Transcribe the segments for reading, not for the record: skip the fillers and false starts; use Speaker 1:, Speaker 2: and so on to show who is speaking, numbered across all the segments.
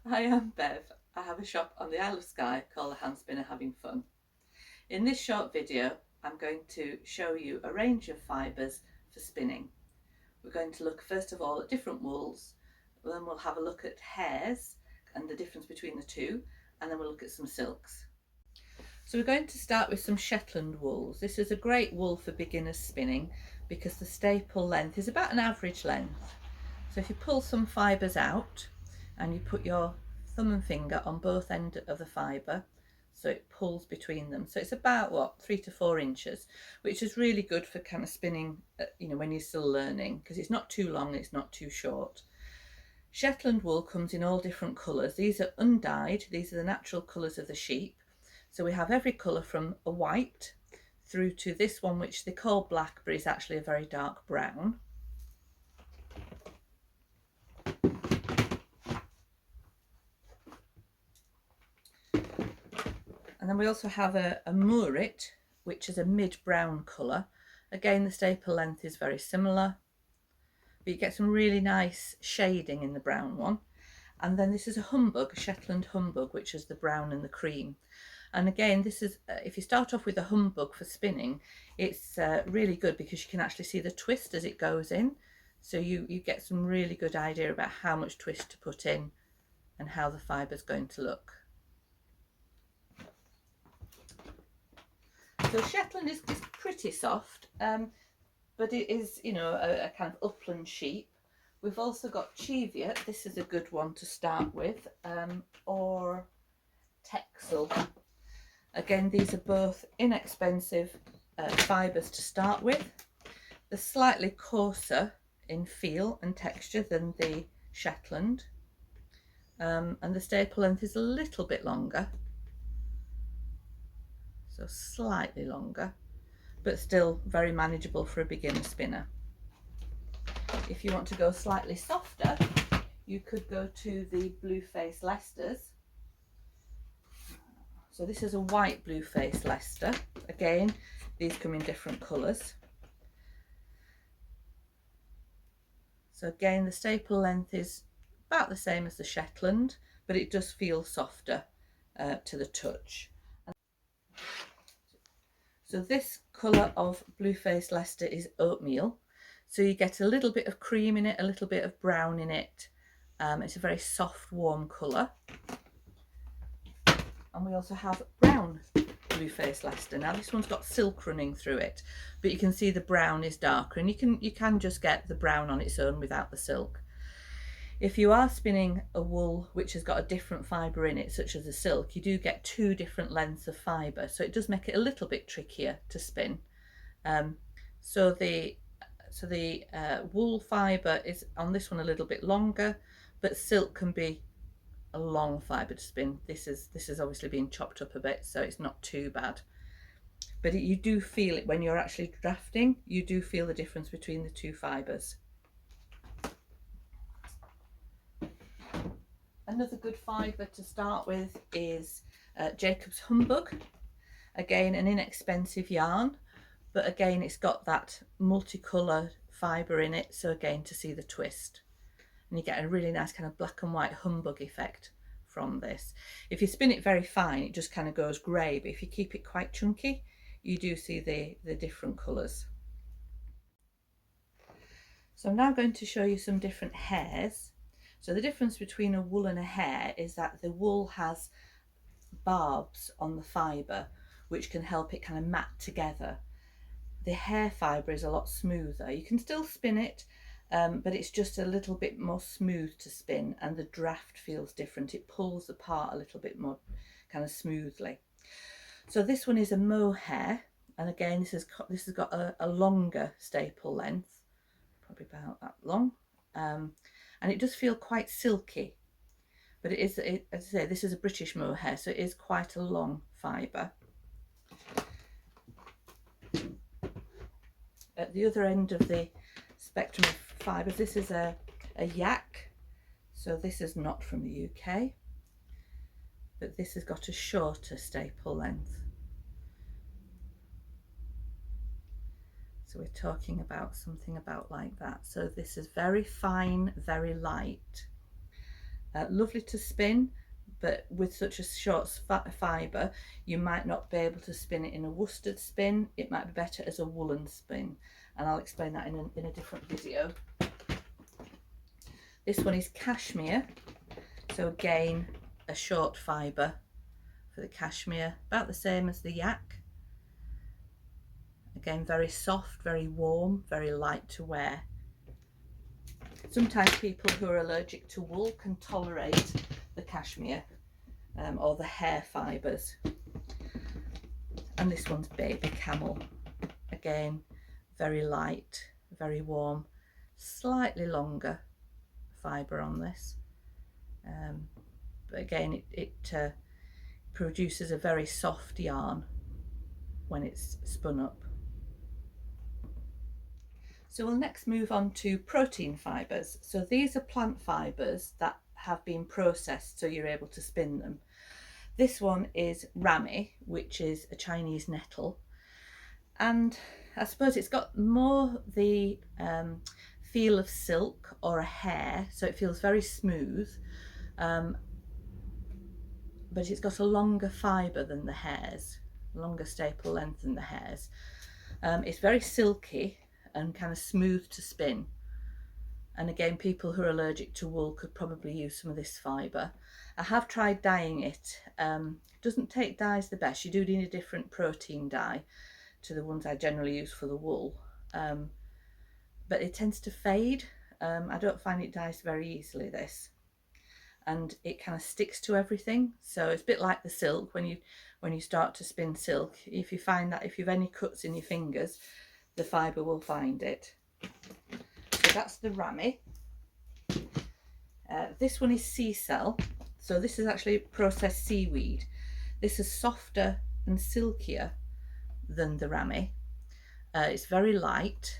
Speaker 1: Hi, I'm Bev. I have a shop on the Isle of Skye called the Hand Spinner Having Fun. In this short video, I'm going to show you a range of fibres for spinning. We're going to look first of all at different wools, then we'll have a look at hairs and the difference between the two, and then we'll look at some silks. So we're going to start with some Shetland wools. This is a great wool for beginners spinning because the staple length is about an average length. So if you pull some fibres out and you put your thumb and finger on both ends of the fibre so it pulls between them, so it's about 3 to 4 inches, which is really good for kind of spinning when you're still learning, because it's not too long, it's not too short. Shetland wool comes in all different colours. These are undyed, these are the natural colours of the sheep. So we have every colour from a white through to this one, which they call black but is actually a very dark brown. And then we also have a moorit, which is a mid-brown colour. Again, the staple length is very similar, but you get some really nice shading in the brown one. And then this is a humbug, a Shetland humbug, which is the brown and the cream. And again, this is, if you start off with a humbug for spinning, it's really good because you can actually see the twist as it goes in. So you get some really good idea about how much twist to put in and how the fibre is going to look. So Shetland is pretty soft, but it is, a kind of upland sheep. We've also got Cheviot. This is a good one to start with, or Texel. Again, these are both inexpensive fibres to start with. They're slightly coarser in feel and texture than the Shetland, and the staple length is a little bit longer, so slightly longer, but still very manageable for a beginner spinner. If you want to go slightly softer, you could go to the Blueface Leicesters. So this is a white Blueface Leicester. Again, these come in different colours. So again, the staple length is about the same as the Shetland, but it does feel softer to the touch. So this colour of Blueface Leicester is oatmeal. So you get a little bit of cream in it, a little bit of brown in it. It's a very soft, warm colour. And we also have brown Blueface Leicester. Now this one's got silk running through it, but you can see the brown is darker, and you can just get the brown on its own without the silk. If you are spinning a wool which has got a different fibre in it, such as the silk, you do get 2 different lengths of fibre, so it does make it a little bit trickier to spin. So the wool fibre is on this one a little bit longer, but silk can be a long fibre to spin. This is obviously being chopped up a bit, so it's not too bad. But you do feel it when you're actually drafting. You do feel the difference between the 2 fibres. Another good fibre to start with is Jacob's Humbug. Again, an inexpensive yarn, but again it's got that multicolour fibre in it, so again to see the twist. And you get a really nice kind of black and white humbug effect from this. If you spin it very fine, it just kind of goes grey, but if you keep it quite chunky, you do see the different colours. So I'm now going to show you some different hairs. So the difference between a wool and a hair is that the wool has barbs on the fibre, which can help it kind of mat together. The hair fibre is a lot smoother. You can still spin it, but it's just a little bit more smooth to spin, and the draft feels different. It pulls apart a little bit more kind of smoothly. So this one is a mohair, and again this has got a longer staple length, probably about that long, and it does feel quite silky, but as I say, this is a British mohair, so it is quite a long fibre. At the other end of the spectrum of fibres, this is a yak. So this is not from the UK, but this has got a shorter staple length. So we're talking about something about like that. So this is very fine, very light. Lovely to spin, but with such a short fibre, you might not be able to spin it in a worsted spin. It might be better as a woolen spin, and I'll explain that in a different video. This one is cashmere, so again a short fibre for the cashmere, about the same as the yak. Again, very soft, very warm, very light to wear. Sometimes people who are allergic to wool can tolerate the cashmere or the hair fibres. And this one's baby camel. Again, very light, very warm, slightly longer fibre on this. But again, it produces a very soft yarn when it's spun up. So we'll next move on to protein fibres. So these are plant fibres that have been processed so you're able to spin them. This one is rami, which is a Chinese nettle, and I suppose it's got more the feel of silk or a hair, so it feels very smooth, but it's got a longer fibre than the hairs, longer staple length than the hairs. It's very silky and kind of smooth to spin, and again, people who are allergic to wool could probably use some of this fibre. I have tried dyeing it. Doesn't take dyes the best. You do need a different protein dye to the ones I generally use for the wool, but it tends to fade. I don't find it dyes very easily, this, and it kind of sticks to everything. So it's a bit like the silk. When you start to spin silk, if you find that if you've any cuts in your fingers, the fibre will find it. So that's the rami. This one is sea cell. So this is actually processed seaweed. This is softer and silkier than the rami. It's very light.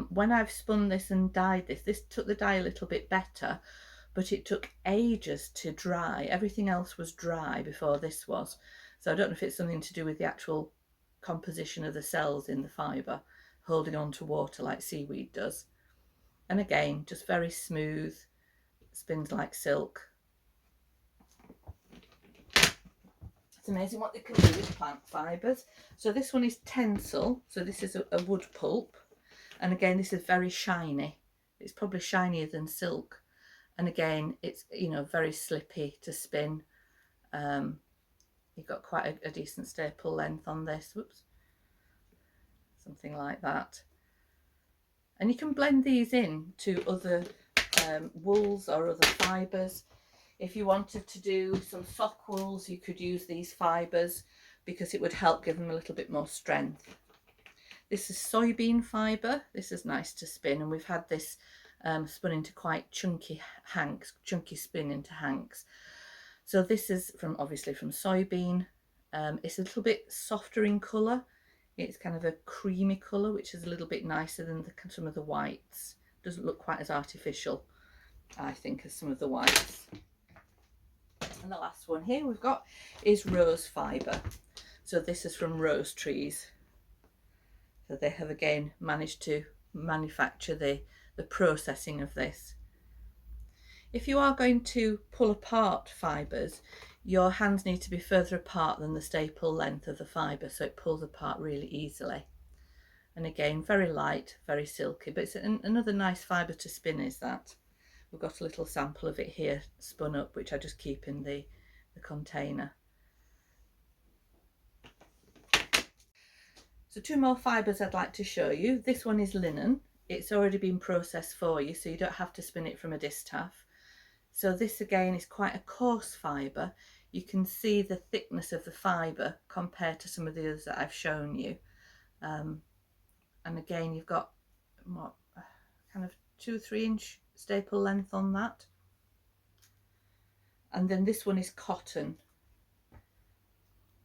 Speaker 1: When I've spun this and dyed this took the dye a little bit better, but it took ages to dry. Everything else was dry before this was. So I don't know if it's something to do with the actual composition of the cells in the fibre, holding on to water like seaweed does. And again, just very smooth, spins like silk. It's amazing what they can do with plant fibres. So this one is tencel, so this is a wood pulp, and again this is very shiny. It's probably shinier than silk, and again it's, you know, very slippy to spin. You've got quite a decent staple length on this. Whoops, something like that. And you can blend these in to other wools or other fibres. If you wanted to do some sock wools, you could use these fibres because it would help give them a little bit more strength. This is soybean fibre. This is nice to spin, and we've had this spun into quite chunky hanks, chunky spin into hanks. So this is obviously from soybean. It's a little bit softer in colour. It's kind of a creamy colour, which is a little bit nicer than some of the whites. Doesn't look quite as artificial, I think, as some of the whites. And the last one here we've got is rose fibre. So this is from rose trees. So they have again managed to manufacture the processing of this. If you are going to pull apart fibres, your hands need to be further apart than the staple length of the fibre, so it pulls apart really easily. And again, very light, very silky, but it's another nice fibre to spin is that. We've got a little sample of it here spun up, which I just keep in the container. So two more fibres I'd like to show you. This one is linen. It's already been processed for you, so you don't have to spin it from a distaff. So this again is quite a coarse fibre. You can see the thickness of the fibre compared to some of the others that I've shown you. And again, you've got what, kind of 2-3 inch staple length on that. And then this one is cotton.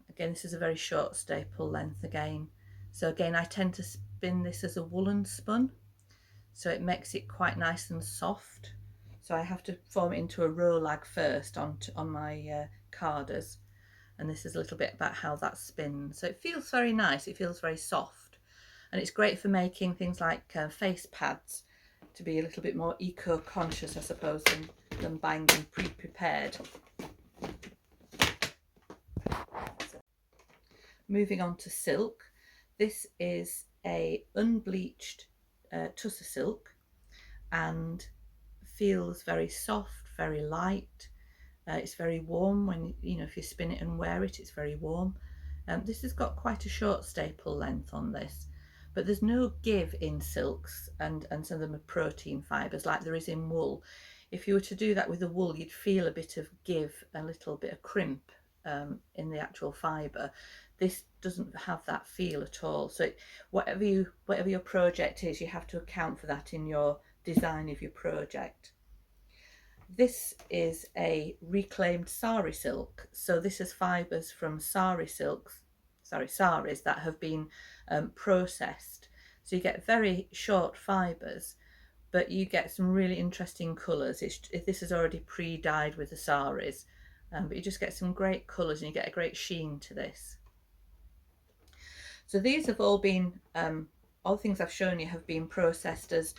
Speaker 1: Again, this is a very short staple length again. So again, I tend to spin this as a woolen spun, so it makes it quite nice and soft. So I have to form it into a row lag first on my carders, and this is a little bit about how that spins. So it feels very nice, it feels very soft, and it's great for making things like face pads. to be a little bit more eco-conscious, I suppose, than buying them pre-prepared. So, moving on to silk. This is a unbleached tussar silk and feels very soft, very light. It's very warm when, if you spin it and wear it, it's very warm. This has got quite a short staple length on this, but there's no give in silks, and some of them are protein fibres like there is in wool. If you were to do that with the wool, you'd feel a bit of give, a little bit of crimp in the actual fibre. This doesn't have that feel at all. So whatever your project is, you have to account for that in your design of your project. This is a reclaimed sari silk. So this is fibres from saris that have been processed. So you get very short fibres, but you get some really interesting colours. This is already pre-dyed with the saris, but you just get some great colours and you get a great sheen to this. So these have all been, all the things I've shown you have been processed as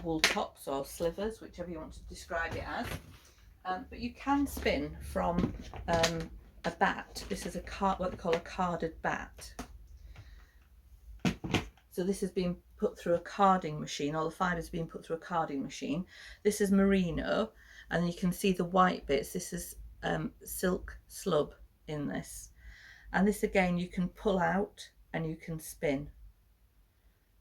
Speaker 1: wool tops or slivers, whichever you want to describe it as. But you can spin from a bat. This is what they call a carded bat. So this has been put through a carding machine. All the fibres have been put through a carding machine. This is merino, and you can see the white bits. This is silk slub in this. And this again you can pull out and you can spin.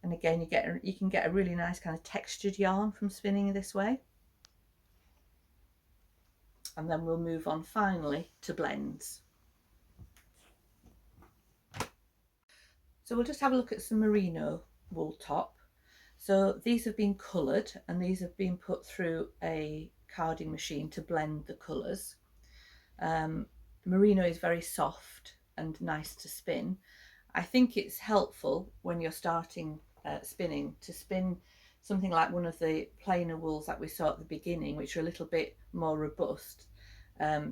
Speaker 1: And again you can get a really nice kind of textured yarn from spinning this way. And then we'll move on finally to blends. So we'll just have a look at some merino wool top. So these have been coloured and these have been put through a carding machine to blend the colours. Merino is very soft and nice to spin. I think it's helpful when you're starting spinning to spin something like one of the plainer wools that we saw at the beginning, which are a little bit more robust,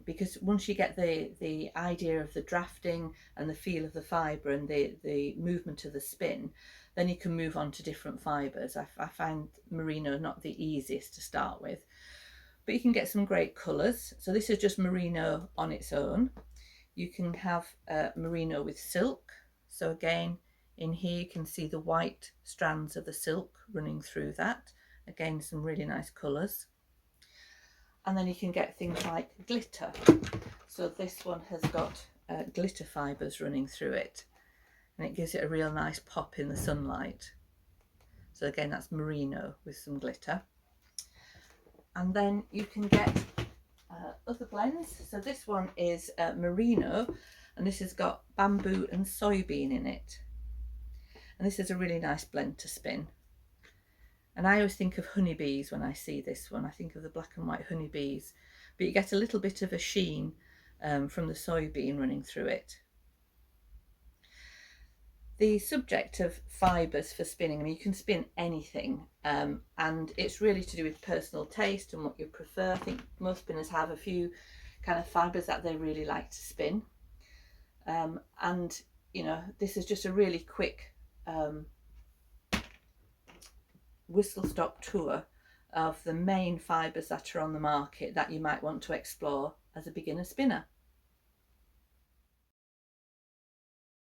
Speaker 1: because once you get the idea of the drafting and the feel of the fibre and the movement of the spin, then you can move on to different fibres. I find merino not the easiest to start with, but you can get some great colours. So this is just merino on its own. You can have merino with silk. So again, in here you can see the white strands of the silk running through that. Again, some really nice colours. And then you can get things like glitter. So this one has got glitter fibres running through it, and it gives it a real nice pop in the sunlight. So again, that's merino with some glitter. And then you can get other blends. So this one is merino, and this has got bamboo and soybean in it. And this is a really nice blend to spin. And I always think of honeybees when I see this one. I think of the black and white honeybees, but you get a little bit of a sheen from the soybean running through it. The subject of fibres for spinning, I mean, you can spin anything, and it's really to do with personal taste and what you prefer. I think most spinners have a few kind of fibres that they really like to spin. And, this is just a really quick whistle-stop tour of the main fibres that are on the market that you might want to explore as a beginner spinner.